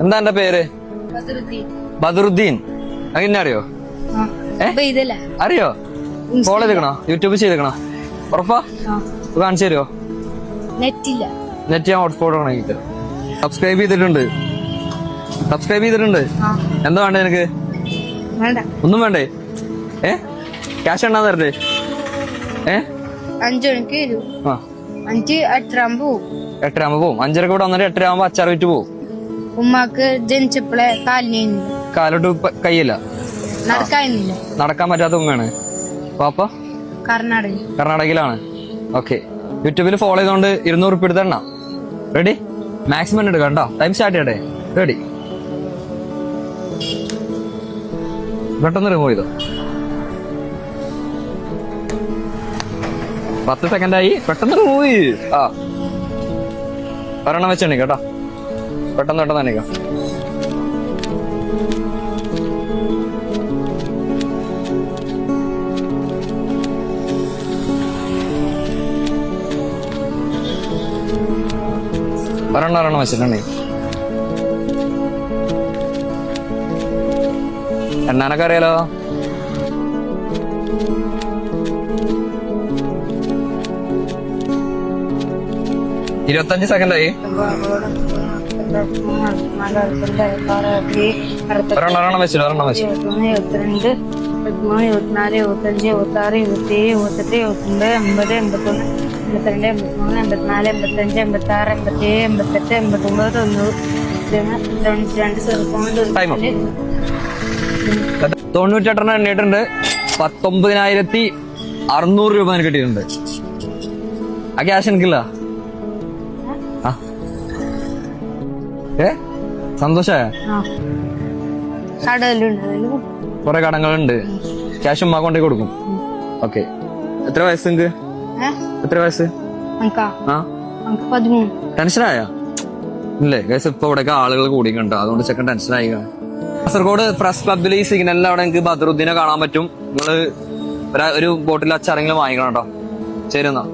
എന്താ എന്റെ പേര്? ബദറുദ്ദീൻ. അങ്ങനെ അറിയോ? അറിയോ? ഫോളോ ചെയ്തേക്കണോ? യൂട്യൂബ് ചെയ്തേക്കണോ? ഉറപ്പാ? കാണിച്ചു തരുമോ? നെറ്റ് ഞാൻ ഹോട്ട്സ്പോട്ട് ആണെങ്കിൽ സബ്സ്ക്രൈബ് ചെയ്തിട്ടുണ്ട്. എന്താ വേണ്ടേ നിനക്ക്? ഒന്നും വേണ്ടേ? ക്യാഷ് ഉണ്ടാ തരട്ടെ? 5 മണിക്ക് വരും. 8:30 പോവും. 8:30 പോവും. 5:30 കൂടെ വന്നിട്ട് 8:30 അച്ചാർ വിറ്റ് പോവും. ഉമ്മാക്ക് ജനിച്ചപ്പോളെ കാലോട്ട് കയ്യില്ല, നടക്കാൻ പറ്റാത്ത ഉമ്മയാണ്. പാപ്പ കർണാടകയിലാണ്. ഓക്കെ. യൂട്യൂബിൽ ഫോളോ ചെയ്തോണ്ട് 200 ഉറുപ്പിക എടുത്തണ്ണ. റെഡി? മാക്സിമം എടുക്കാം കേട്ടോ. ടൈം സ്റ്റാർട്ട് ചെയ്യട്ടെ. റെഡി? പെട്ടെന്ന് റിമൂവ് ചെയ്തോ. 10 സെക്കൻഡായി. പെട്ടെന്ന് റിമൂവ് ചെയ്ത്. ഒരെണ്ണം വെച്ചെണ്ണി കേട്ടോ. പെട്ടെന്ന് എണ്ണിക്കാം. ഒരെണ്ണം വെച്ചിട്ടുണ്ടേ. എണ്ണാനൊക്കെ അറിയാലോ. ഇരുപത്തഞ്ച് സെക്കൻഡായി. ഒരെണ്ണം വെച്ചിട്ട് 22, 23, 24, 25, 26, 27, 28, 29, 80, 81, 82, 83, 84, 85, 86, 87, 88, 98 എണ്ണിയിട്ടുണ്ട്. 19,600 രൂപ എനിക്ക് കിട്ടിയിട്ടുണ്ട്. ആ ക്യാഷ് എനിക്കില്ല. സന്തോഷായ? കൊറേ കടങ്ങളുണ്ട്. ക്യാഷ് ഉമ്മ കൊണ്ടേ കൊടുക്കും. ഓക്കെ. എത്ര വയസ്സ് നിങ്ങക്ക്? എത്ര വയസ്സ്? ടെൻഷനായ? ഇല്ലേ ഗൈസ്, ഇപ്പൊ ഇവിടെയൊക്കെ ആളുകൾ കൂടി കണ്ടോ, അതുകൊണ്ട് ചെക്കൻ ടെൻഷനായി. കാസർഗോഡ് പ്രസ് ക്ലബിൽ ഈ സിഗ്നലിൽ അവിടെ എനിക്ക് ബദറുദ്ദീനെ കാണാൻ പറ്റും. നിങ്ങള് ഒരു ബോട്ടിൽ അച്ചാറെങ്കിലും വാങ്ങിക്കണം കേട്ടോ. ശരി എന്നാ.